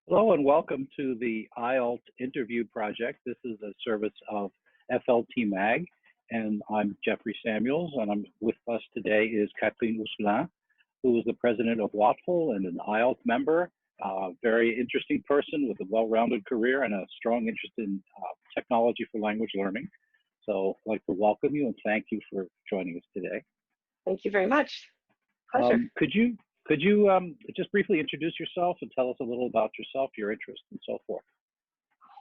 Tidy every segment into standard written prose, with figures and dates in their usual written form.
Hello and welcome to the IELTS interview project. This is a service of FLTMAG, and I'm Jeffrey Samuels, and with us today is Kathleen Ousselin, who is the president of WATFL and an IELTS member, a very interesting person with a well-rounded career and a strong interest in technology for language learning. So I'd like to welcome you and thank you for joining us today. Thank you very much. Pleasure. Could you just briefly introduce yourself and tell us a little about yourself, your interests, and so forth?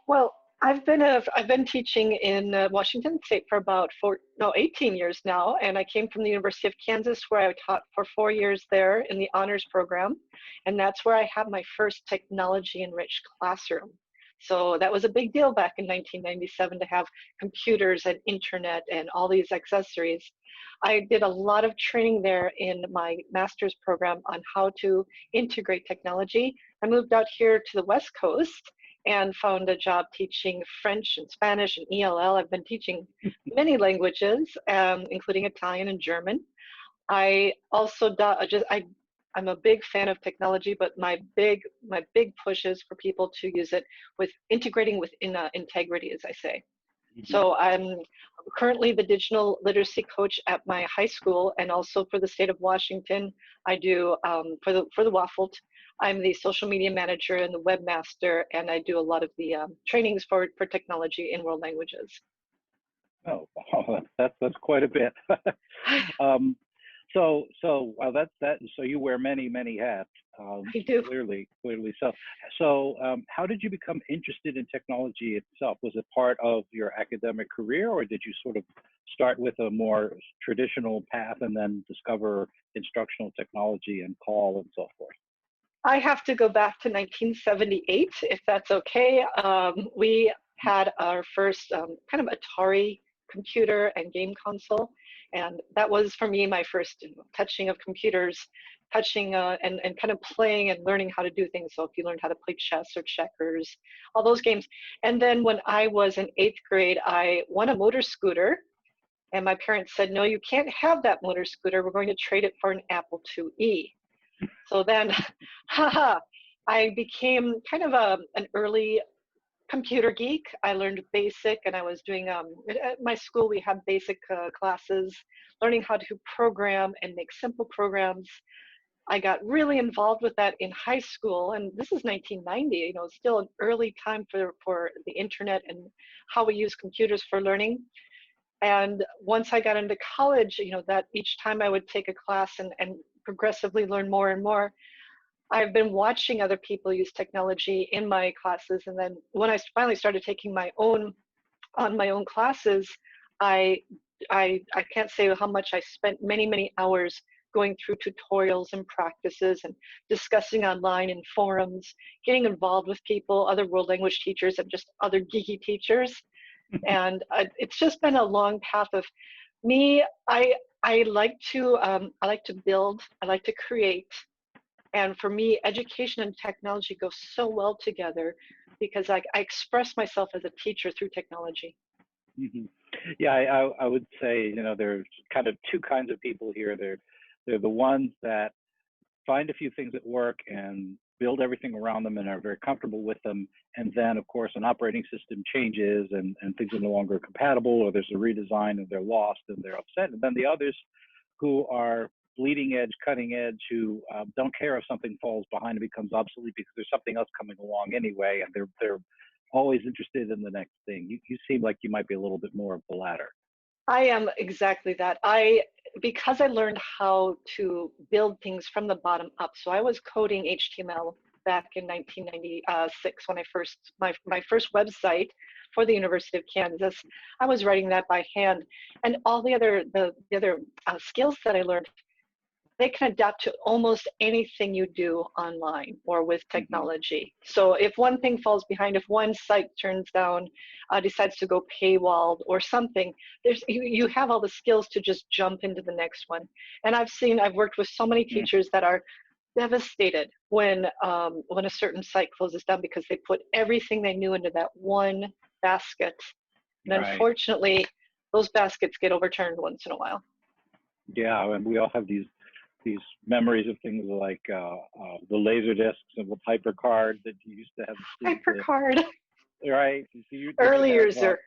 Well, I've been teaching in Washington State for about 18 years now, and I came from the University of Kansas, where I taught for 4 years there in the honors program, and that's where I had my first technology-enriched classroom. So that was a big deal back in 1997 to have computers and internet and all these accessories. I did a lot of training there in my master's program on how to integrate technology. I moved out here to the West Coast and found a job teaching French and Spanish and ELL. I've been teaching many languages, including Italian and German. I also I'm a big fan of technology, but my big push is for people to use it with integrating within integrity, as I say. Mm-hmm. So I'm currently the digital literacy coach at my high school, and also for the state of Washington. I do for the WATFL. I'm the social media manager and the webmaster, and I do a lot of the trainings for technology in world languages. Oh, that's quite a bit. So you wear many hats. I do. Clearly. So how did you become interested in technology itself? Was it part of your academic career, or did you sort of start with a more traditional path and then discover instructional technology and call and so forth? I have to go back to 1978, if that's okay. We had our first kind of Atari computer and game console. And that was, for me, my first touching of computers, touching and kind of playing and learning how to do things. So if you learned how to play chess or checkers, all those games. And then when I was in 8th grade, I won a motor scooter. And my parents said, no, you can't have that motor scooter. We're going to trade it for an Apple IIe. So then, I became kind of an early computer geek. I learned BASIC, and I was doing, at my school we had BASIC classes, learning how to program and make simple programs. I got really involved with that in high school, and this is 1990, still an early time for the internet and how we use computers for learning. And once I got into college, that each time I would take a class and progressively learn more and more, I've been watching other people use technology in my classes, and then when I finally started taking my own classes, I can't say how much I spent many hours going through tutorials and practices and discussing online in forums, getting involved with people, other world language teachers, and just other geeky teachers. And it's just been a long path of me. I like to build. I like to create. And for me, education and technology go so well together because I express myself as a teacher through technology. Mm-hmm. Yeah, I would say, there's kind of two kinds of people here. They're the ones that find a few things that work and build everything around them and are very comfortable with them. And then, of course, an operating system changes and things are no longer compatible, or there's a redesign and they're lost and they're upset. And then the others who are bleeding edge, cutting edge, who don't care if something falls behind and becomes obsolete because there's something else coming along anyway, and they're always interested in the next thing. You seem like you might be a little bit more of the latter. I am exactly that. Because I learned how to build things from the bottom up. So I was coding HTML back in 1996 when my first website for the University of Kansas. I was writing that by hand, and all the other skills that I learned, they can adapt to almost anything you do online or with technology. Mm-hmm. So if one thing falls behind, if one site turns down, decides to go paywalled or something, you have all the skills to just jump into the next one. And I've worked with so many teachers that are devastated when a certain site closes down because they put everything they knew into that one basket. And right. Unfortunately, those baskets get overturned once in a while. Yeah, and we all have these these memories of things like the laser discs and with HyperCard that you used to have the students. HyperCard. Right? Early years, sir.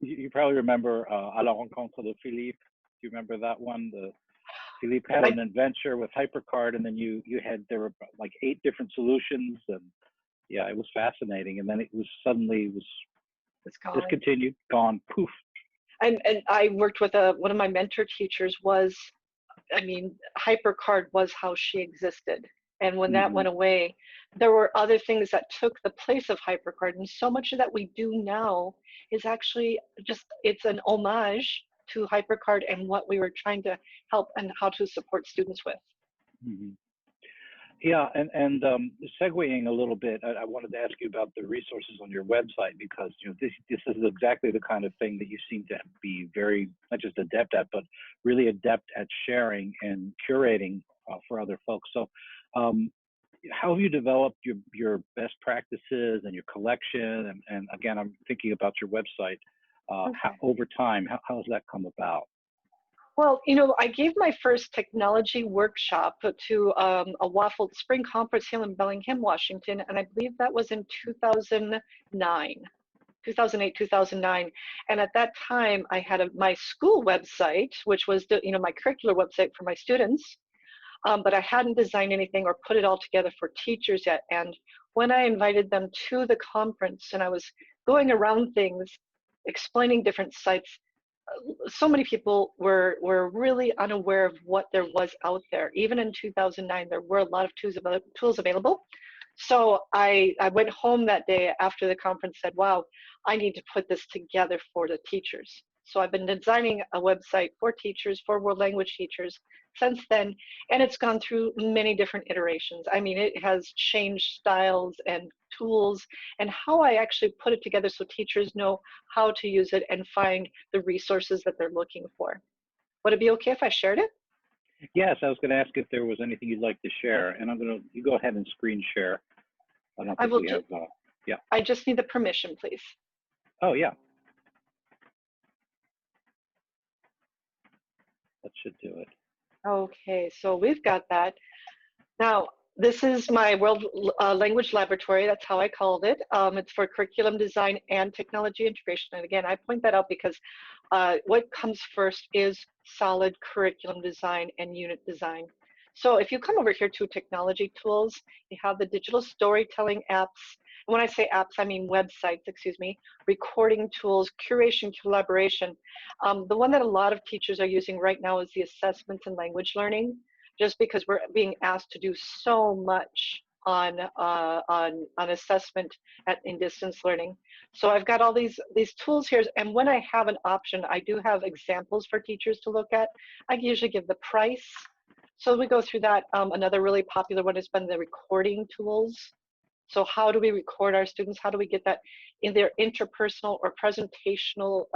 You probably remember À la rencontre de Philippe. Do you remember that one? Philippe had an adventure with HyperCard, and then there were like 8 different solutions, and yeah, it was fascinating. And then it was suddenly it's gone. Discontinued, gone, poof. And I worked with one of my mentor teachers HyperCard was how she existed. And when that went away, there were other things that took the place of HyperCard. And so much of that we do now is actually it's an homage to HyperCard and what we were trying to help and how to support students with. Yeah, and segueing a little bit, I wanted to ask you about the resources on your website, because this is exactly the kind of thing that you seem to be very, not just adept at, but really adept at sharing and curating for other folks. So how have you developed your best practices and your collection? And again, I'm thinking about your website. Over time, how has that come about? Well, I gave my first technology workshop to a Waffle Spring Conference here in Bellingham, Washington, and I believe that was in 2008, 2009. And at that time, I had my school website, which was my curricular website for my students, but I hadn't designed anything or put it all together for teachers yet. And when I invited them to the conference and I was going around things, explaining different sites, so many people were really unaware of what there was out there. Even in 2009, there were a lot of tools available. So I went home that day after the conference, said, wow, I need to put this together for the teachers. So I've been designing a website for teachers, for world language teachers since then, and it's gone through many different iterations. I mean, it has changed styles and tools and how I actually put it together so teachers know how to use it and find the resources that they're looking for. Would it be okay if I shared it? Yes, I was going to ask if there was anything you'd like to share, and you go ahead and screen share. I don't think we have, yeah. I just need the permission, please. Oh, yeah. That should do it. Okay, so we've got that. Now, this is my World Language Laboratory. That's how I called it. It's for curriculum design and technology integration. And again, I point that out because what comes first is solid curriculum design and unit design. So if you come over here to technology tools, you have the digital storytelling apps. And when I say apps, I mean websites, recording tools, curation, collaboration. The one that a lot of teachers are using right now is the assessments in language learning, just because we're being asked to do so much on assessment in distance learning. So I've got all these tools here, and when I have an option, I do have examples for teachers to look at. I usually give the price. So we go through that. Another really popular one has been the recording tools. So how do we record our students? How do we get that in their interpersonal or presentational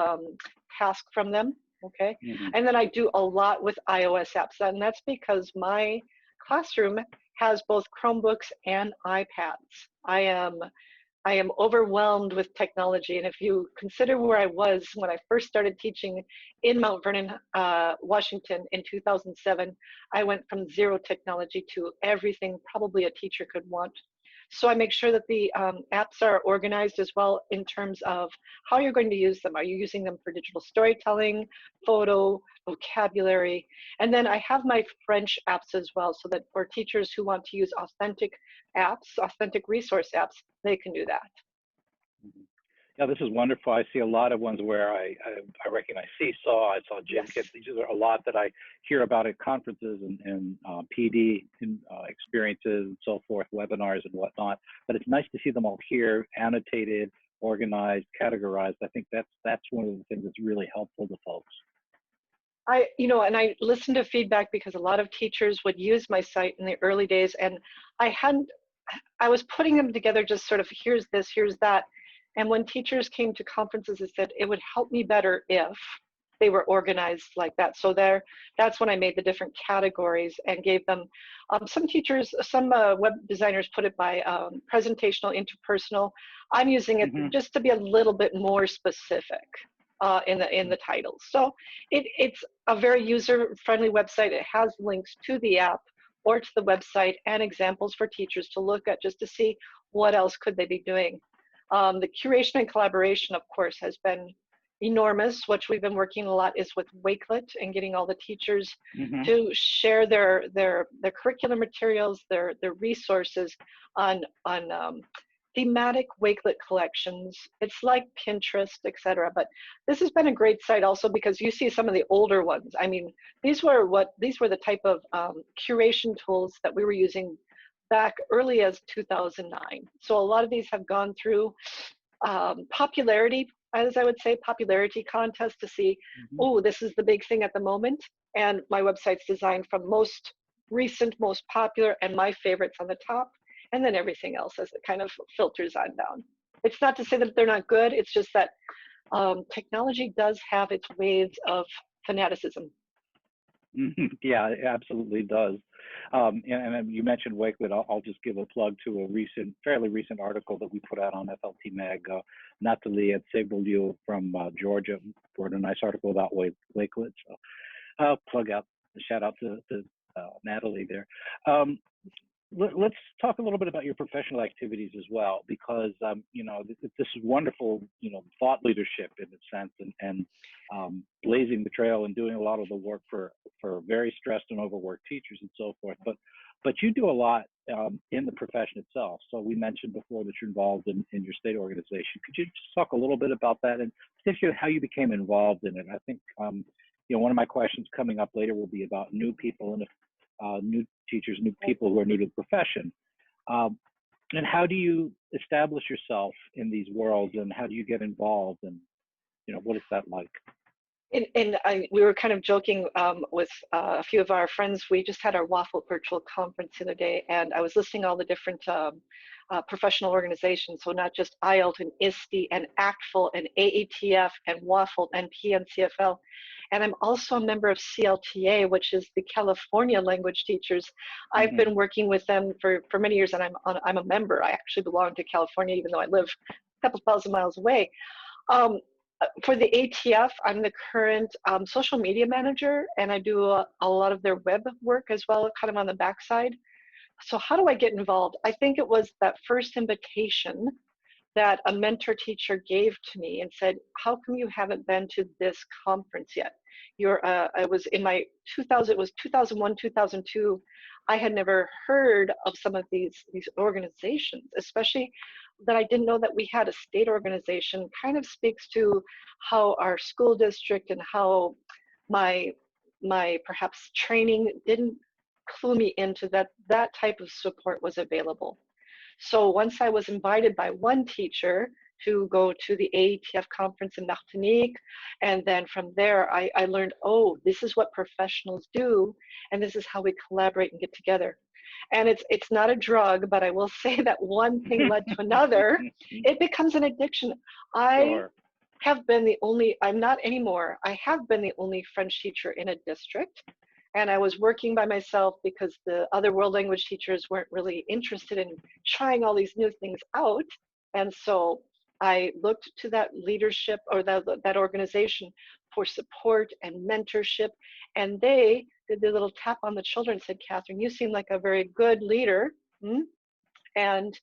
task from them? Okay. And then I do a lot with iOS apps, and that's because my classroom has both Chromebooks and iPads. I am overwhelmed with technology, and if you consider where I was when I first started teaching in Mount Vernon, Washington in 2007, I went from zero technology to everything probably a teacher could want. So I make sure that the apps are organized as well in terms of how you're going to use them. Are you using them for digital storytelling, photo, vocabulary? And then I have my French apps as well, so that for teachers who want to use authentic apps, authentic resource apps, they can do that. Yeah, this is wonderful. I see a lot of ones where I recognize Seesaw, I saw Jim Kit. These are a lot that I hear about at conferences and PD experiences and so forth, webinars and whatnot. But it's nice to see them all here, annotated, organized, categorized. I think that's one of the things that's really helpful to folks. And I listened to feedback because a lot of teachers would use my site in the early days, and I was putting them together just sort of, here's this, here's that. And when teachers came to conferences, they said, it would help me better if they were organized like that. So that's when I made the different categories and gave them, some teachers, some web designers put it by presentational, interpersonal. I'm using it just to be a little bit more specific. in the titles. So it's a very user-friendly website. It has links to the app or to the website and examples for teachers to look at just to see what else could they be doing. The curation and collaboration, of course, has been enormous. What we've been working a lot is with Wakelet and getting all the teachers to share their curriculum materials, their resources on thematic Wakelet collections. It's like Pinterest, etc. But this has been a great site also because you see some of the older ones. I mean, these were the type of curation tools that we were using back early as 2009. So a lot of these have gone through popularity, as I would say, popularity contest to see, oh, this is the big thing at the moment. And my website's designed from most recent, most popular, and my favorites on the top, and then everything else as it kind of filters on down. It's not to say that they're not good, it's just that technology does have its waves of fanaticism. Yeah, it absolutely does. And you mentioned Wakelet. I'll just give a plug to a fairly recent article that we put out on FLTMAG. Natalie at Segboliu from Georgia wrote a nice article about Wakelet. So I'll shout out to Natalie there. Let's talk a little bit about your professional activities as well, because you know, this is wonderful, you know, thought leadership in a sense, and blazing the trail and doing a lot of the work for very stressed and overworked teachers and so forth. But you do a lot in the profession itself. So we mentioned before that you're involved in your state organization. Could you just talk a little bit about that and particularly how you became involved in it? I think you know, one of my questions coming up later will be about new people and new teachers, new people who are new to the profession. And how do you establish yourself in these worlds, and how do you get involved, and you know, what is that like? We were kind of joking with a few of our friends. We just had our Waffle virtual conference the other day, and I was listing all the different professional organizations. So not just IELT and ISTE and ACTFL and AATF and Waffle and PNCFL. And I'm also a member of CLTA, which is the California Language Teachers. I've been working with them for many years, and I'm a member. I actually belong to California, even though I live a couple thousand miles away. For the ATF, I'm the current social media manager, and I do a lot of their web work as well, kind of on the backside. So how do I get involved? I think it was that first invitation that a mentor teacher gave to me and said, how come you haven't been to this conference yet? I was in my 2000, it was 2001, 2002. I had never heard of some of these organizations, especially that I didn't know that we had a state organization. Kind of speaks to how our school district and how my perhaps training didn't clue me into that type of support was available. So once I was invited by one teacher to go to the AETF conference in Martinique, and then from there I learned, oh, this is what professionals do, and this is how we collaborate and get together. And it's not a drug, but I will say that one thing led to another. It becomes an addiction. I have been the only, I'm not anymore, I have been the only French teacher in a district. And I was working by myself because the other world language teachers weren't really interested in trying all these new things out. And so I looked to that leadership or that organization for support and mentorship. And they did the little tap on the shoulder and said, Catherine, you seem like a very good leader. And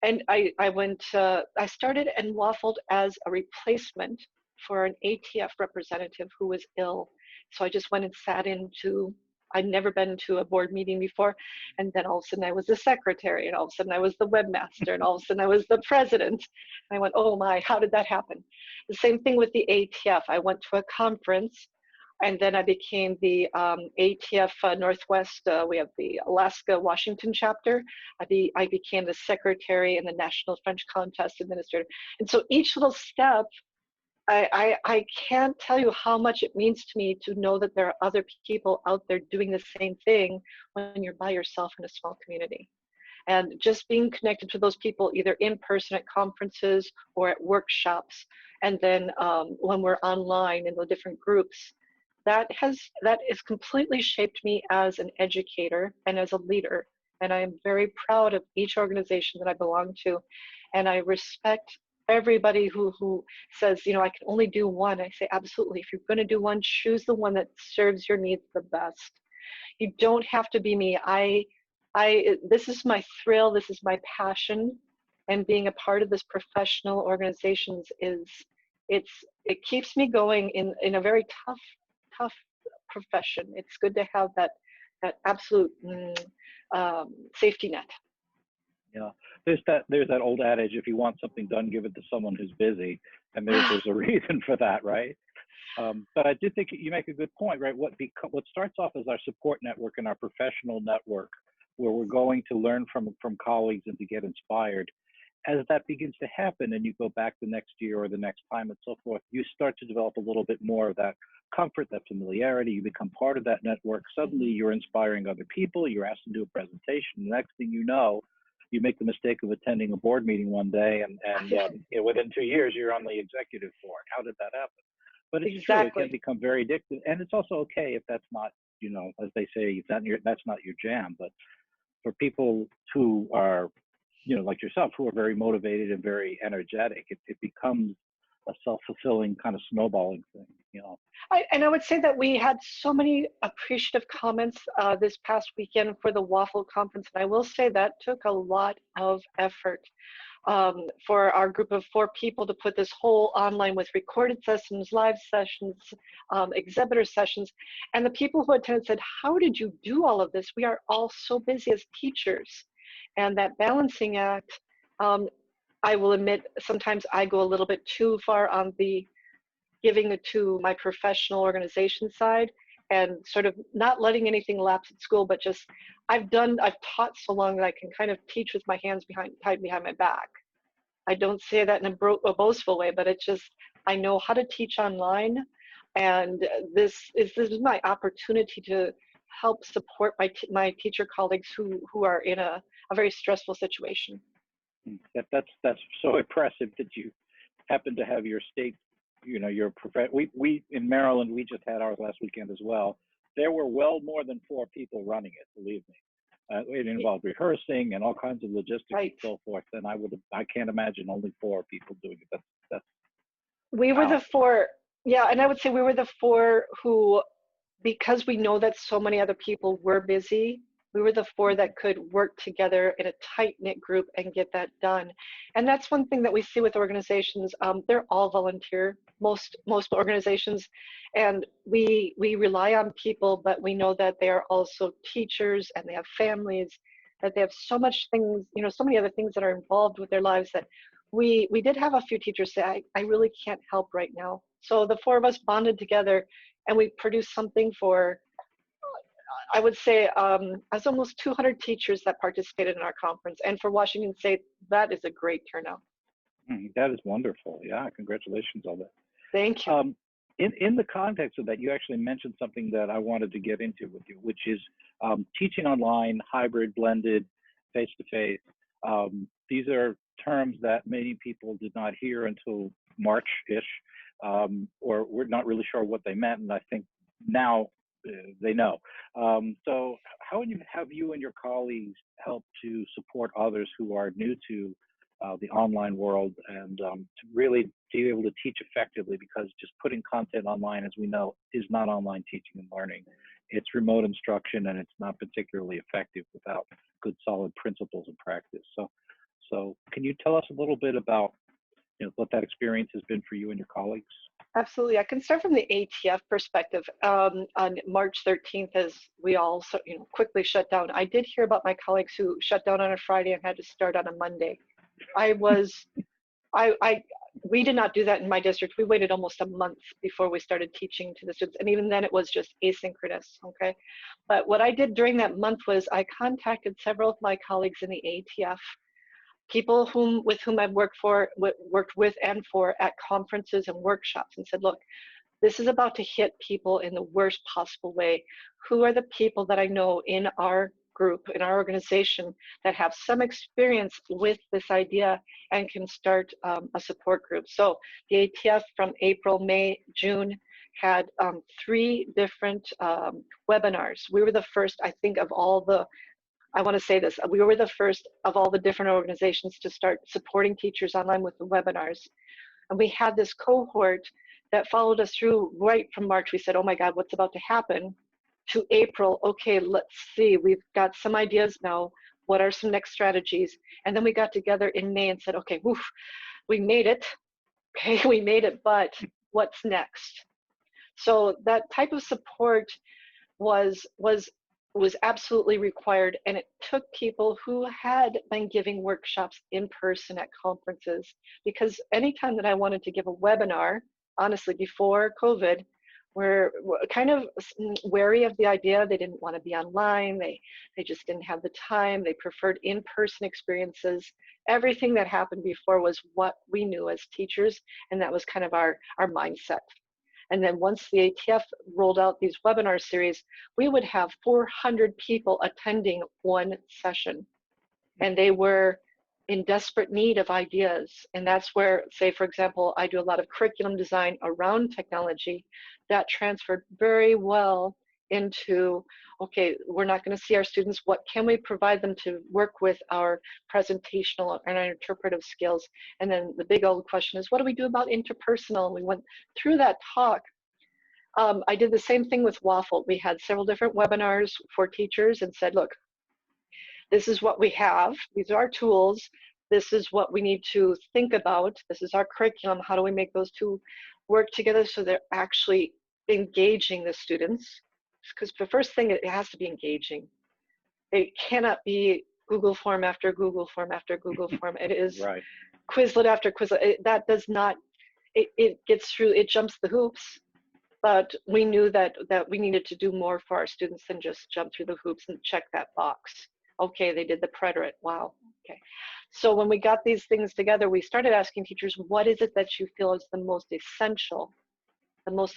I went, I started and waffled as a replacement for an ATF representative who was ill. So I just went and sat into, I'd never been to a board meeting before. And then all of a sudden I was the secretary, and all of a sudden I was the webmaster, and all of a sudden I was the president. And I went, oh my, how did that happen? The same thing with the ATF. I went to a conference, and then I became the ATF Northwest, we have the Alaska Washington chapter. I became the secretary and the National French Contest Administrator. And so each little step, I can't tell you how much it means to me to know that there are other people out there doing the same thing when you're by yourself in a small community. And just being connected to those people, either in person at conferences or at workshops, and then when we're online in the different groups, that has completely shaped me as an educator and as a leader. And I am very proud of each organization that I belong to. And I respect everybody who says, you know, I can only do one, I say, absolutely. If you're going to do one, choose the one that serves your needs the best. You don't have to be me. This is my thrill. This is my passion. And being a part of this professional organizations it keeps me going in a very tough profession. It's good to have that absolute safety net. Yeah, there's that old adage: if you want something done, give it to someone who's busy, and there's a reason for that, right? But I do think you make a good point, right? What starts off as our support network and our professional network, where we're going to learn from colleagues and to get inspired. As that begins to happen, and you go back the next year or the next time and so forth, you start to develop a little bit more of that comfort, that familiarity. You become part of that network. Suddenly, you're inspiring other people. You're asked to do a presentation. The next thing you know, you make the mistake of attending a board meeting one day, and within 2 years, you're on the executive board. How did that happen? But it's exactly. true, it can become very addictive, and it's also okay if that's not, as they say, that's not your jam. But for people who are, like yourself, who are very motivated and very energetic, it becomes a self-fulfilling kind of snowballing thing, And I would say that we had so many appreciative comments this past weekend for the Waffle Conference, and I will say that took a lot of effort for our group of 4 people to put this whole online with recorded sessions, live sessions, exhibitor sessions, and the people who attended said, how did you do all of this? We are all so busy as teachers. And that balancing act, I will admit, sometimes I go a little bit too far on the giving it to my professional organization side and sort of not letting anything lapse at school, but just, I've taught so long that I can kind of teach with my hands tied behind my back. I don't say that in a boastful way, but it's just, I know how to teach online. And this is my opportunity to help support my teacher colleagues who are in a very stressful situation. That's so impressive that you happen to have your state, your we in Maryland, we just had ours last weekend as well. There were well more than 4 people running it, believe me. It involved rehearsing and all kinds of logistics and so forth. And I can't imagine only 4 people doing it. That's we were the 4, yeah, and I would say we were the 4 who, because we know that so many other people were busy, we were the 4 that could work together in a tight-knit group and get that done. And that's one thing that we see with organizations. They're all volunteer, most organizations, and we rely on people, but we know that they are also teachers and they have families, that they have so much things, so many other things that are involved with their lives that we did have a few teachers say, I really can't help right now. So the 4 of us bonded together and we produced something for, I would say, as almost 200 teachers that participated in our conference. And for Washington State, that is a great turnout. That is wonderful. Yeah, congratulations on that. Thank you. In the context of that, you actually mentioned something that I wanted to get into with you, which is teaching online, hybrid, blended, face-to-face. These are terms that many people did not hear until March-ish, or we're not really sure what they meant, and I think now they know. So how have you and your colleagues helped to support others who are new to the online world and to really be able to teach effectively? Because just putting content online, as we know, is not online teaching and learning. It's remote instruction, and it's not particularly effective without good, solid principles and practice. So can you tell us a little bit about what that experience has been for you and your colleagues? Absolutely. I can start from the ATF perspective. On March 13th, as we all quickly shut down, I did hear about my colleagues who shut down on a Friday and had to start on a Monday. We did not do that in my district. We waited almost a month before we started teaching to the students. And even then it was just asynchronous, okay? But what I did during that month was I contacted several of my colleagues in the ATF, people with whom I've worked with and for at conferences and workshops, and said, look, this is about to hit people in the worst possible way. Who are the people that I know in our group, in our organization, that have some experience with this idea and can start a support group? So the ATF from April, May, June had 3 different webinars. We were the first, I think, of all the I want to say this, we were the first of all the different organizations to start supporting teachers online with the webinars. And we had this cohort that followed us through right from March. We said, oh my God, what's about to happen? To April, okay, let's see, we've got some ideas now. What are some next strategies? And then we got together in May and said, okay, woof, we made it. Okay, we made it, but what's next? So that type of support was absolutely required, and it took people who had been giving workshops in person at conferences, because anytime that I wanted to give a webinar, honestly, before COVID, we're kind of wary of the idea. They didn't want to be online. They just didn't have the time. They preferred in-person experiences. Everything that happened before was what we knew as teachers, and that was kind of our mindset. And then once the ATF rolled out these webinar series, we would have 400 people attending one session. And they were in desperate need of ideas. And that's where, say, for example, I do a lot of curriculum design around technology that transferred very well into, okay, we're not going to see our students. What can we provide them to work with our presentational and our interpretive skills? And then the big old question is, what do we do about interpersonal? And we went through that talk. I did the same thing with Waffle. We had several different webinars for teachers and said, look, this is what we have. These are our tools. This is what we need to think about. This is our curriculum. How do we make those two work together so they're actually engaging the students? Because the first thing, it has to be engaging. It cannot be Google form after Google form after Google form. It is right. Quizlet after Quizlet. That does not, it gets through, it jumps the hoops. But we knew that we needed to do more for our students than just jump through the hoops and check that box. Okay, they did the preterite, wow, okay. So when we got these things together, we started asking teachers, what is it that you feel is the most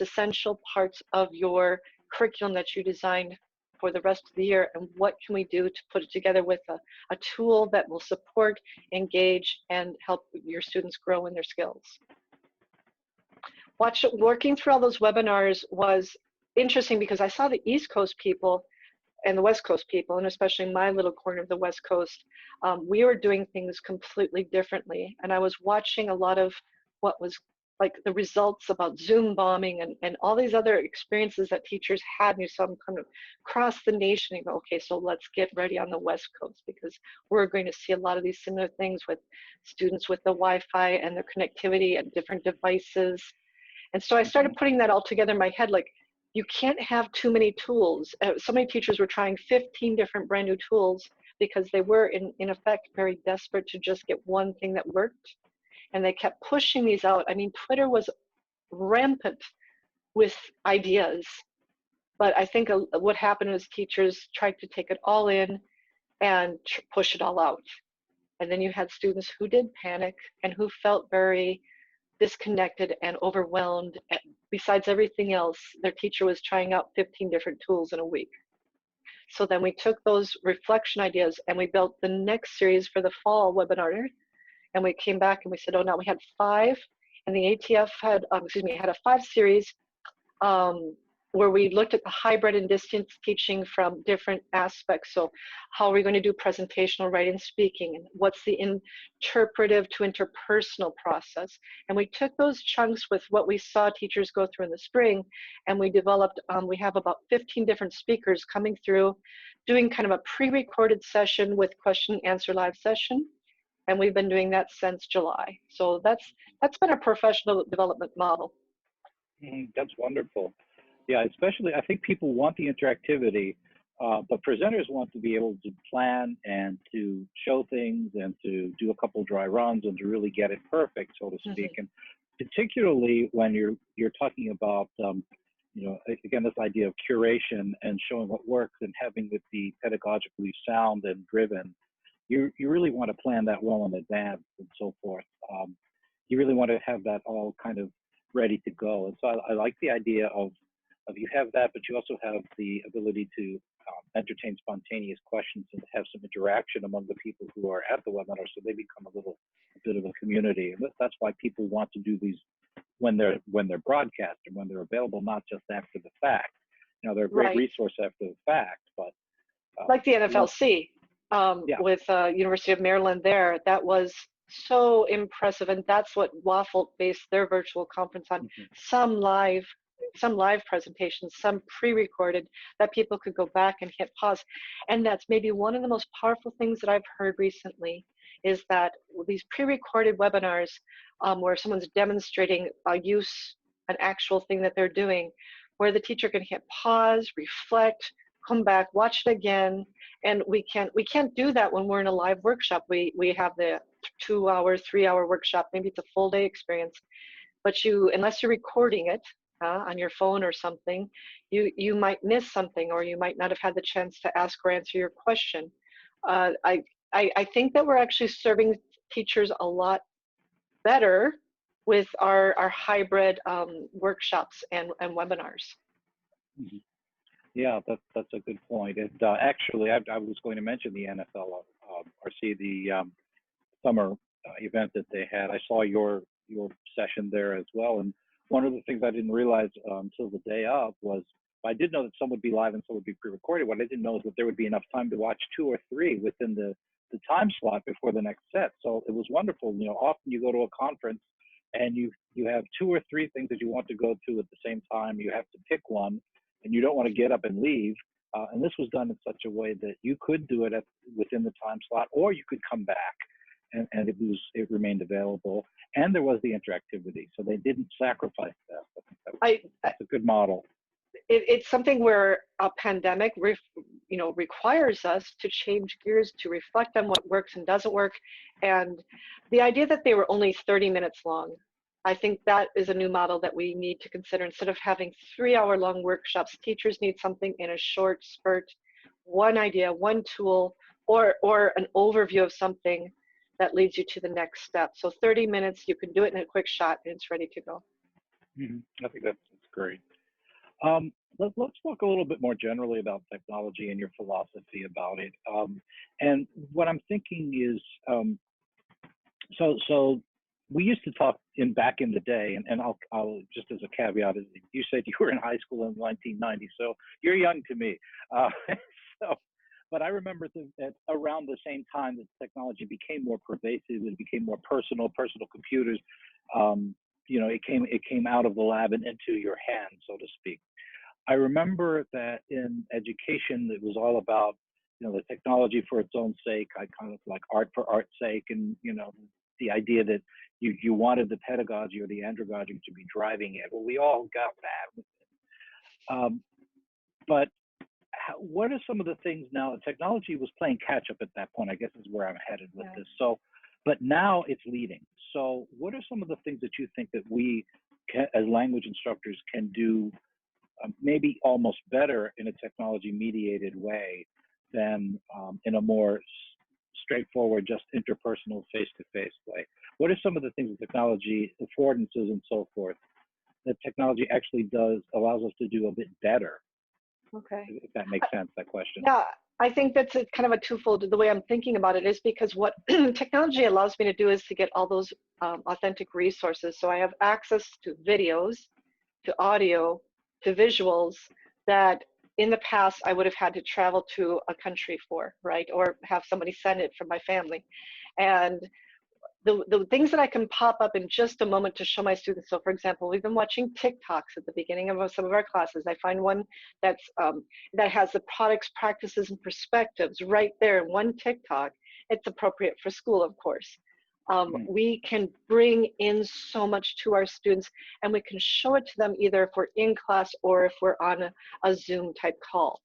essential parts of your curriculum that you designed for the rest of the year, and what can we do to put it together with a tool that will support, engage, and help your students grow in their skills. Working through all those webinars was interesting because I saw the East Coast people and the West Coast people, and especially my little corner of the West Coast, we were doing things completely differently. And I was watching a lot of what was like the results about Zoom bombing and all these other experiences that teachers had. And you saw them kind of across the nation and go, okay, so let's get ready on the West Coast, because we're going to see a lot of these similar things with students with the Wi-Fi and their connectivity and different devices. And so I started putting that all together in my head, like, you can't have too many tools. So many teachers were trying 15 different brand new tools because they were, in effect, very desperate to just get one thing that worked. And they kept pushing these out. I mean, Twitter was rampant with ideas. But I think what happened is teachers tried to take it all in and push it all out. And then you had students who did panic and who felt very disconnected and overwhelmed. Besides everything else, their teacher was trying out 15 different tools in a week. So then we took those reflection ideas and we built the next series for the fall webinar. And we came back and we said, oh, now we had 5, and the ATF had, had a 5 series where we looked at the hybrid and distance teaching from different aspects. So how are we going to do presentational writing and speaking? And what's the interpretive to interpersonal process? And we took those chunks with what we saw teachers go through in the spring, and we developed, we have about 15 different speakers coming through, doing kind of a pre-recorded session with question and answer live session. And we've been doing that since July. So that's been a professional development model. That's wonderful. Yeah, especially I think people want the interactivity, but presenters want to be able to plan and to show things and to do a couple dry runs and to really get it perfect, so to speak. And particularly when you're talking about, again, this idea of curation and showing what works and having it be pedagogically sound and driven. You really want to plan that well in advance and so forth. You really want to have that all kind of ready to go. And so I like the idea of you have that, but you also have the ability to entertain spontaneous questions and have some interaction among the people who are at the webinar, so they become a bit of a community. And that's why people want to do these when they're broadcast and when they're available, not just after the fact. They're a great resource after the fact, but like the NFLC. Yeah. with University of Maryland there. That was so impressive, and that's what Waffle based their virtual conference on. Hmm. Some live presentations, some pre-recorded that people could go back and hit pause. And that's maybe one of the most powerful things that I've heard recently, is that these pre-recorded webinars where someone's demonstrating an actual thing that they're doing, where the teacher can hit pause, reflect, come back, watch it again. And we can't do that when we're in a live workshop. We have the 2-hour, 3-hour workshop, maybe it's a full day experience, but unless you're recording it on your phone or something, you might miss something, or you might not have had the chance to ask or answer your question. I think that we're actually serving teachers a lot better with our hybrid workshops and webinars. Hmm. Yeah, that's a good point. And actually, I was going to mention the NFL RC, the summer event that they had. I saw your session there as well, and one of the things I didn't realize until the day of was, I did know that some would be live and some would be pre-recorded. What I didn't know is that there would be enough time to watch 2 or 3 within the time slot before the next set. So it was wonderful. You know, often you go to a conference and you have 2 or 3 things that you want to go to at the same time. You have to pick one, and you don't want to get up and leave. And this was done in such a way that you could do it within the time slot, or you could come back, and it remained available. And there was the interactivity, so they didn't sacrifice that. I think that's a good model. It's something where a pandemic requires us to change gears, to reflect on what works and doesn't work. And the idea that they were only 30 minutes long, I think that is a new model that we need to consider. Instead of having 3-hour long workshops, teachers need something in a short spurt, one idea, one tool, or an overview of something that leads you to the next step. So 30 minutes, you can do it in a quick shot and it's ready to go. Mm-hmm. I think that's great. Let's talk a little bit more generally about technology and your philosophy about it. And what I'm thinking is, so we used to talk back in the day, and I'll just as a caveat, you said you were in high school in 1990, so you're young to me. But I remember that around the same time that technology became more pervasive, it became more personal computers. It came out of the lab and into your hands, so to speak. I remember that in education, it was all about, the technology for its own sake. I kind of like art for art's sake, and the idea that you wanted the pedagogy or the andragogy to be driving it. Well, we all got that. But what are some of the things now? Technology was playing catch up at that point, I guess, is where I'm headed with this. So, but now it's leading. So what are some of the things that you think that we as language instructors can do maybe almost better in a technology mediated way than in a more straightforward, just interpersonal, face-to-face way? What are some of the things that technology, affordances and so forth, that technology actually allows us to do a bit better? Okay. If that makes sense, that question. Yeah, I think that's kind of a twofold. The way I'm thinking about it is because what technology allows me to do is to get all those authentic resources. So I have access to videos, to audio, to visuals that in the past I would have had to travel to a country for, right? Or have somebody send it from my family. And the things that I can pop up in just a moment to show my students. So for example, we've been watching TikToks at the beginning of some of our classes. I find one that has the products, practices, and perspectives right there in one TikTok. It's appropriate for school, of course. We can bring in so much to our students, and we can show it to them either if we're in class or if we're on a Zoom type call.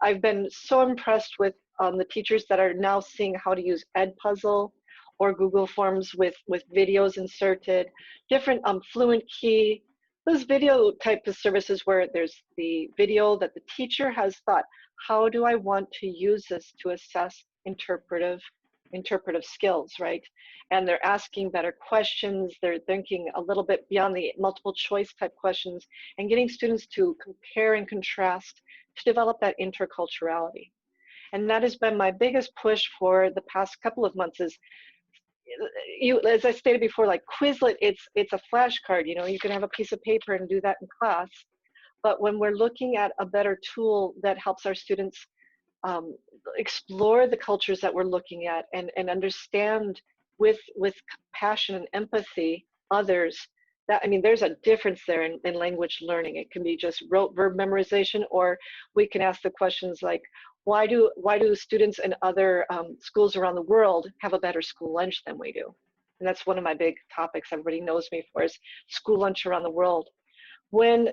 I've been so impressed with the teachers that are now seeing how to use Edpuzzle or Google Forms with videos inserted, different Fluent Key, those video type of services where there's the video that the teacher has thought, how do I want to use this to assess interpretive skills, right? And they're asking better questions. They're thinking a little bit beyond the multiple choice type questions and getting students to compare and contrast to develop that interculturality. And that has been my biggest push for the past couple of months is, as I stated before, like Quizlet, it's a flashcard, you can have a piece of paper and do that in class. But when we're looking at a better tool that helps our students explore the cultures that we're looking at and understand with compassion and empathy others. That, I mean, there's a difference there in language learning. It can be just rote verb memorization, or we can ask the questions like, why do students in other schools around the world have a better school lunch than we do? And that's one of my big topics everybody knows me for, is school lunch around the world. When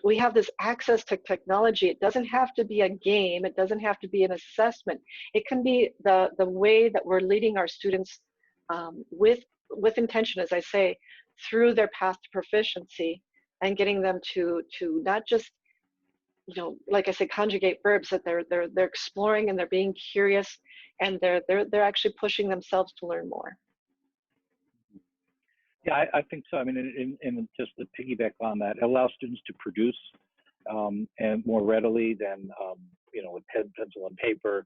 we have this access to technology, it doesn't have to be a game, it doesn't have to be an assessment. It can be the way that we're leading our students with intention, as I say, through their path to proficiency, and getting them to not just, you know, like I say, conjugate verbs, that they're exploring and they're being curious, and they're actually pushing themselves to learn more. Yeah, I think so. I mean, in just to piggyback on that, it allows students to produce and more readily than you know, with pen, pencil, and paper.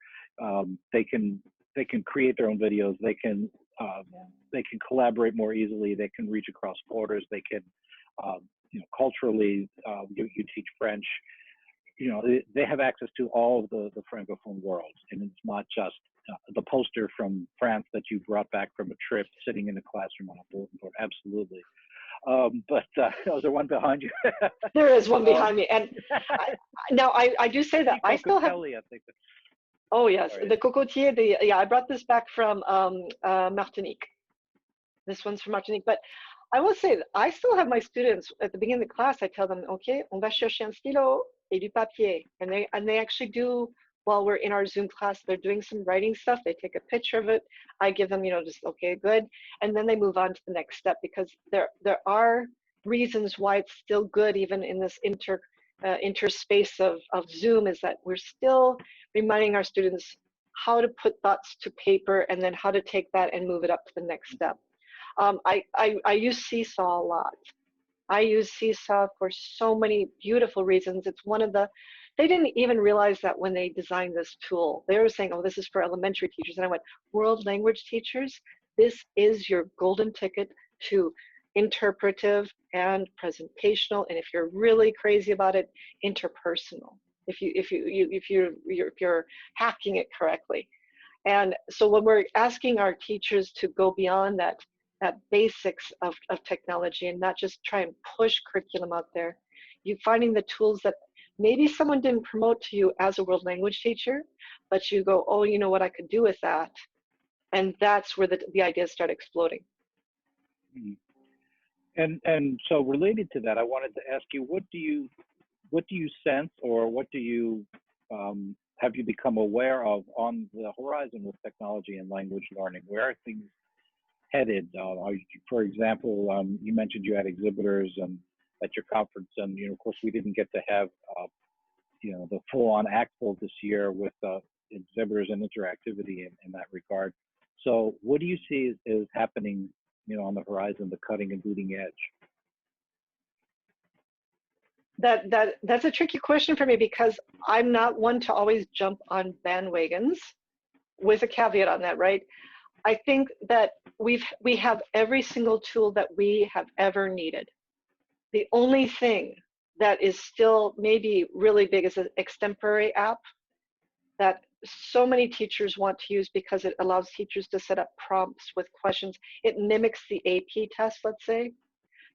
They can create their own videos. They can collaborate more easily. They can reach across borders. They can you know, culturally, you teach French. You know, they have access to all of the francophone world, and it's not just the poster from France that you brought back from a trip sitting in the classroom on a bulletin board. Absolutely. But is there one behind you? There is one behind me. And now I do say that I still have. I think that, oh, yes. sorry. The cocotier, yeah, I brought this back from Martinique. This one's from Martinique. But I will say that I still have my students at the beginning of the class. I tell them, okay, on va chercher un stylo et du papier. And they actually do, while we're in our Zoom class, they're doing some writing stuff. They take a picture of it. I give them, you know, just, okay, good. And then they move on to the next step, because there are reasons why it's still good, even in this interspace of Zoom, is that we're still reminding our students how to put thoughts to paper, and then how to take that and move it up to the next step. I use Seesaw a lot. I use Seesaw for so many beautiful reasons. It's one of the, they didn't even realize that when they designed this tool. They were saying, oh, this is for elementary teachers. And I went, world language teachers, this is your golden ticket to interpretive and presentational, and if you're really crazy about it, interpersonal, if you're hacking it correctly. And so when we're asking our teachers to go beyond that basics of technology, and not just try and push curriculum out there, you finding the tools that maybe someone didn't promote to you as a world language teacher, but you go, oh, you know what I could do with that, and that's where the ideas start exploding. Mm-hmm. And so related to that, I wanted to ask you, what do you sense, or what do you have you become aware of on the horizon with technology and language learning? Where are things headed? For example, you mentioned you had exhibitors at your conference, and you know, of course, we didn't get to have you know, the full-on ACTFL this year with exhibitors and interactivity in that regard. So, what do you see is happening, you know, on the horizon, the cutting and bleeding edge? That's a tricky question for me, because I'm not one to always jump on bandwagons, with a caveat on that, right? I think that we have every single tool that we have ever needed. The only thing that is still maybe really big is an extemporary app that so many teachers want to use, because it allows teachers to set up prompts with questions. It mimics the AP test, let's say.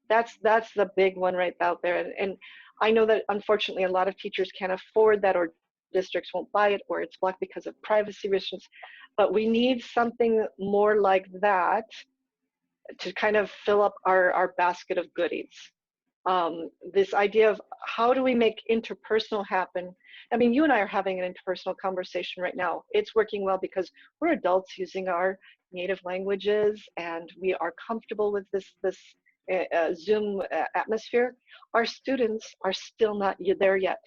That's the big one right out there. And I know that unfortunately a lot of teachers can't afford that, or districts won't buy it, or it's blocked because of privacy reasons. But we need something more like that to kind of fill up our basket of goodies. This idea of how do we make interpersonal happen? I mean, you and I are having an interpersonal conversation right now. It's working well because we're adults using our native languages, and we are comfortable with this Zoom atmosphere. Our students are still not there yet.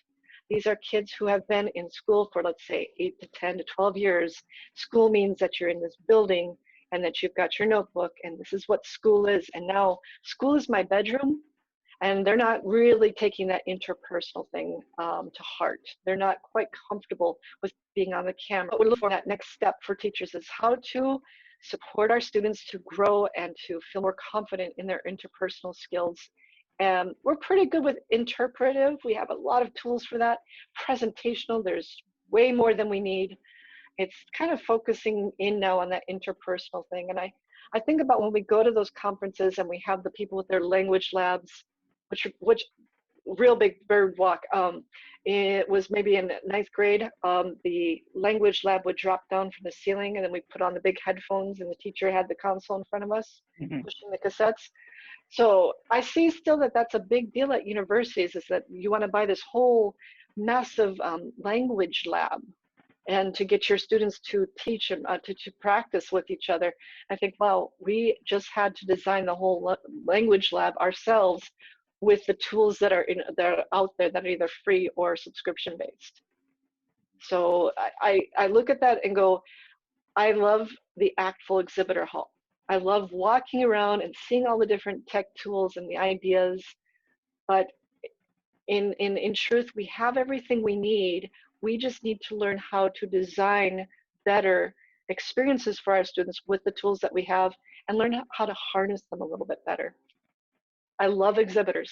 These are kids who have been in school for, let's say, 8 to 10 to 12 years. School means that you're in this building, and that you've got your notebook, and this is what school is. And now school is my bedroom. And they're not really taking that interpersonal thing to heart. They're not quite comfortable with being on the camera. What we're looking for, that next step for teachers, is how to support our students to grow and to feel more confident in their interpersonal skills. And we're pretty good with interpretive. We have a lot of tools for that. Presentational, there's way more than we need. It's kind of focusing in now on that interpersonal thing. And I think about when we go to those conferences and we have the people with their language labs, which real big bird walk. It was maybe in ninth grade. The language lab would drop down from the ceiling, and then we put on the big headphones, and the teacher had the console in front of us, pushing the cassettes. So I see still that that's a big deal at universities, is that you want to buy this whole massive language lab, and to get your students to teach and to practice with each other. I think, wow, we just had to design the whole language lab ourselves with the tools that are out there that are either free or subscription based. So I look at that and go, I love the ACTful exhibitor hall. I love walking around and seeing all the different tech tools and the ideas, but in truth, we have everything we need. We just need to learn how to design better experiences for our students with the tools that we have, and learn how to harness them a little bit better. I love exhibitors.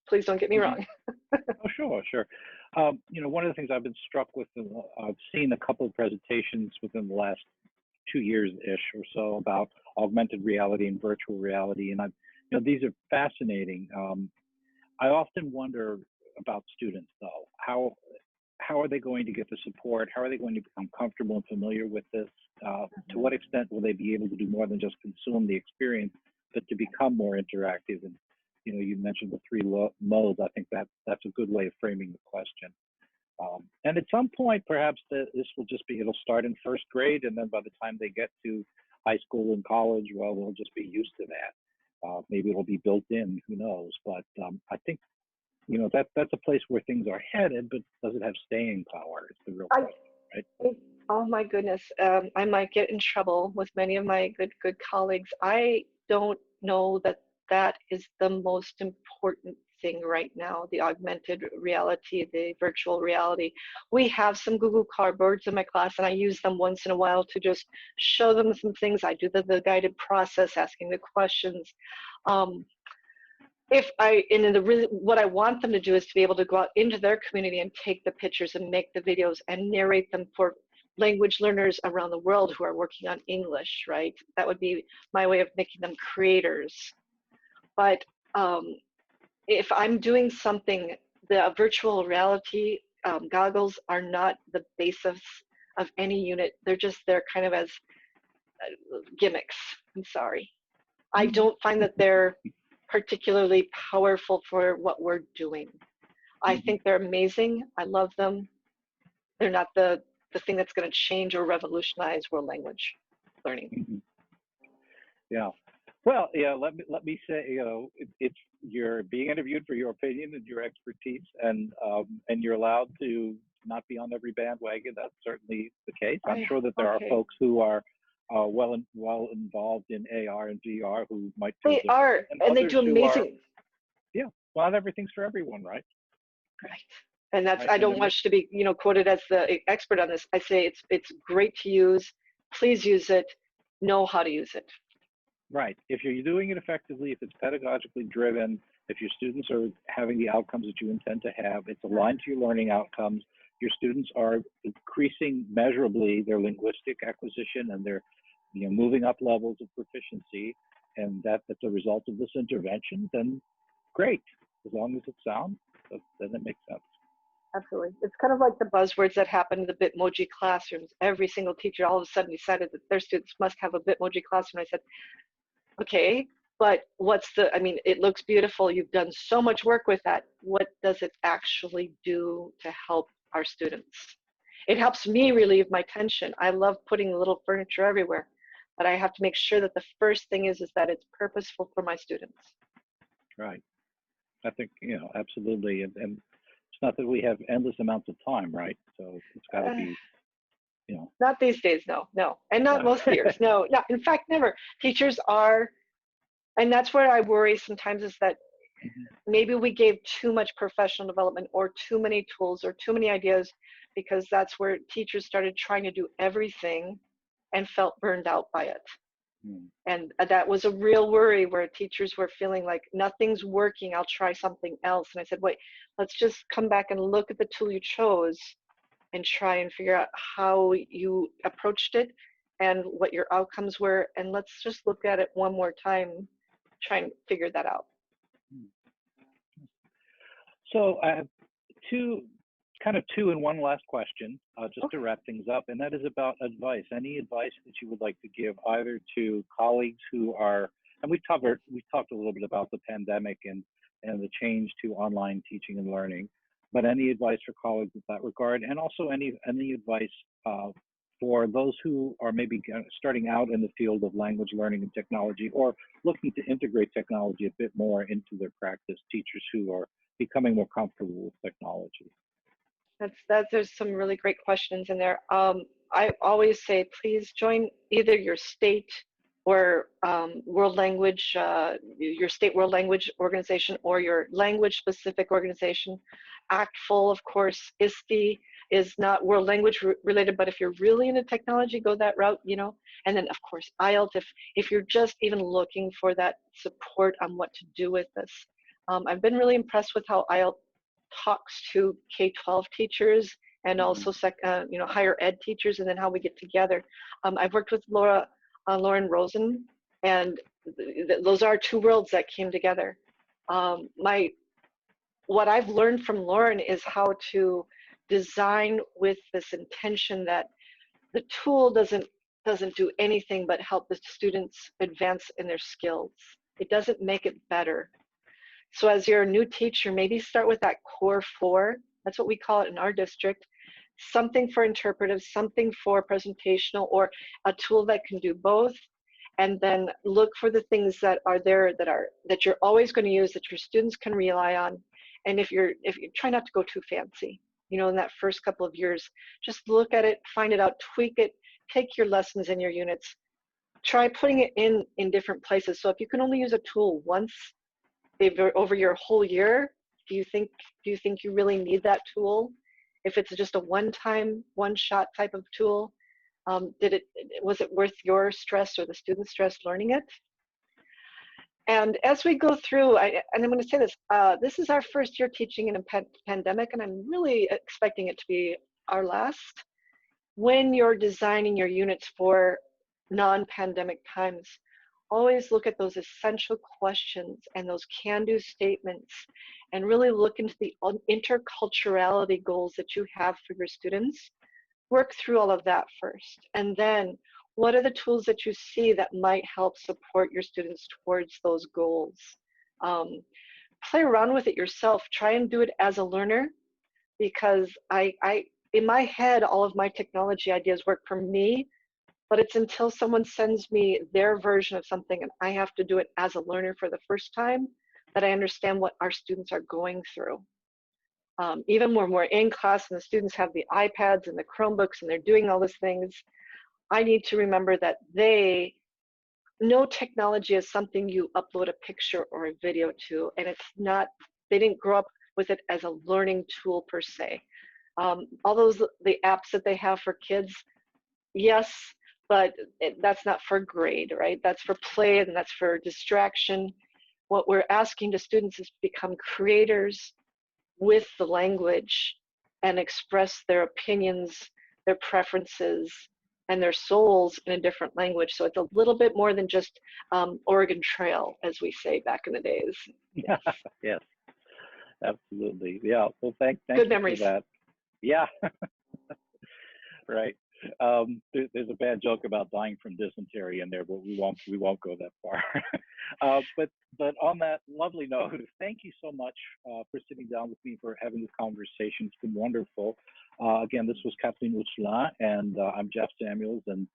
Please don't get me wrong. Oh, sure, sure. You know, one of the things I've been struck with, I've seen a couple of presentations within the last 2 years-ish or so about augmented reality and virtual reality, and you know, these are fascinating. I often wonder about students, though. How are they going to get the support? How are they going to become comfortable and familiar with this? To what extent will they be able to do more than just consume the experience, but to become more interactive? And you know, you mentioned the 3 modes. I think that's a good way of framing the question. And at some point, perhaps this will just be, it'll start in first grade, and then by the time they get to high school and college, well, they'll just be used to that. Maybe it'll be built in, who knows? But I think, you know, that's a place where things are headed, but does it have staying power? It's the real question, right? Oh my goodness, I might get in trouble with many of my good colleagues. I don't know that that is the most important thing right now, the augmented reality, the virtual reality. We have some Google Cardboards in my class, and I use them once in a while to just show them some things. I do the guided process, asking the questions. What I want them to do is to be able to go out into their community and take the pictures and make the videos and narrate them for language learners around the world who are working on English, right? That would be my way of making them creators. But if I'm doing something, the virtual reality goggles are not the basis of any unit. They're just there kind of as gimmicks. I'm sorry. I don't find that they're particularly powerful for what we're doing. I think they're amazing. I love them. They're not the thing that's going to change or revolutionize world language learning. Yeah. Well, yeah. Let me say, you know, you're being interviewed for your opinion and your expertise, and you're allowed to not be on every bandwagon. That's certainly the case. I'm sure that there are folks who are well involved in AR and VR who might feel they are, and they do amazing. Yeah. Well, not everything's for everyone, right? Right. And that's, I don't wish to be, you know, quoted as the expert on this. I say it's great to use. Please use it. Know how to use it. Right. If you're doing it effectively, if it's pedagogically driven, if your students are having the outcomes that you intend to have, it's aligned to your learning outcomes, your students are increasing measurably their linguistic acquisition and their, you know, moving up levels of proficiency, and that's a result of this intervention, then great. As long as it's sound, then it makes sense. Absolutely. It's kind of like the buzzwords that happen in the Bitmoji classrooms. Every single teacher all of a sudden decided that their students must have a Bitmoji classroom. I said, okay, but I mean, it looks beautiful. You've done so much work with that. What does it actually do to help our students? It helps me relieve my tension. I love putting little furniture everywhere, but I have to make sure that the first thing is that it's purposeful for my students. Right. I think, you know, absolutely. And it's not that we have endless amounts of time, right? So it's got to be, you know. Not these days, no. And not most years, no. In fact, never. Teachers are, and that's where I worry sometimes, is that maybe we gave too much professional development or too many tools or too many ideas, because that's where teachers started trying to do everything and felt burned out by it. And that was a real worry, where teachers were feeling like nothing's working, I'll try something else. And I said, wait, let's just come back and look at the tool you chose and try and figure out how you approached it and what your outcomes were. And let's just look at it one more time, try and figure that out. So I have two and one last question, just to wrap things up, and that is about advice. Any advice that you would like to give either to colleagues who are, and we talked a little bit about the pandemic and the change to online teaching and learning, but any advice for colleagues in that regard, and also any advice for those who are maybe starting out in the field of language learning and technology, or looking to integrate technology a bit more into their practice, teachers who are becoming more comfortable with technology? There's some really great questions in there. I always say, please join either your state or world language, your state world language organization, or your language specific organization. ACTFL, of course. ISTE is not world language related, but if you're really into technology, go that route, you know. And then of course IELTS, if you're just even looking for that support on what to do with this. I've been really impressed with how IELTS talks to K-12 teachers and also higher ed teachers, and then how we get together. I've worked with Lauren Rosen, and those are two worlds that came together. What I've learned from Lauren is how to design with this intention that the tool doesn't do anything but help the students advance in their skills. It doesn't make it better. So as you're a new teacher, maybe start with that core 4. That's what we call it in our district. Something for interpretive, something for presentational, or a tool that can do both. And then look for the things that are there that you're always going to use, that your students can rely on. And if you try not to go too fancy, you know, in that first couple of years, just look at it, find it out, tweak it, take your lessons and your units, try putting it in different places. So if you can only use a tool once over your whole year, do you think you really need that tool? If it's just a one-time, one-shot type of tool, was it worth your stress or the student's stress learning it? And as we go through, and I'm going to say this, this is our first year teaching in a pandemic, and I'm really expecting it to be our last. When you're designing your units for non-pandemic times, always look at those essential questions and those can-do statements, and really look into the interculturality goals that you have for your students. Work through all of that first, and then what are the tools that you see that might help support your students towards those goals? Play around with it yourself. Try and do it as a learner, because in my head, all of my technology ideas work for me, but it's until someone sends me their version of something and I have to do it as a learner for the first time that I understand what our students are going through. Even when we're in class and the students have the iPads and the Chromebooks and they're doing all these things, I need to remember that no technology is something you upload a picture or a video to, and it's not, they didn't grow up with it as a learning tool per se. All the apps that they have for kids, yes, but that's not for grade, right? That's for play and that's for distraction. What we're asking the students is to become creators with the language and express their opinions, their preferences, and their souls in a different language. So it's a little bit more than just Oregon Trail, as we say back in the days. Yes, yes, absolutely. Yeah, well, thank Good you memories. for that. Yeah, right. There's a bad joke about dying from dysentery in there, but we won't go that far. But on that lovely note, thank you so much for sitting down with me, for having this conversation. It's been wonderful. Again, this was Kathleen Ousselin, and I'm Jeff Samuels, and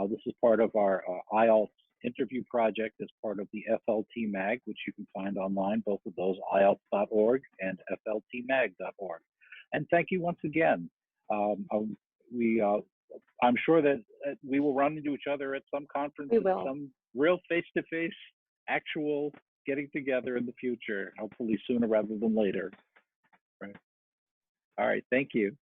this is part of our IELTS interview project as part of the FLTMAG, which you can find online, both of those, IELTS.org and FLTMAG.org. And thank you once again. I'm sure that we will run into each other at some conference, some real face-to-face, actual getting together in the future, hopefully sooner rather than later. Right. All right, thank you.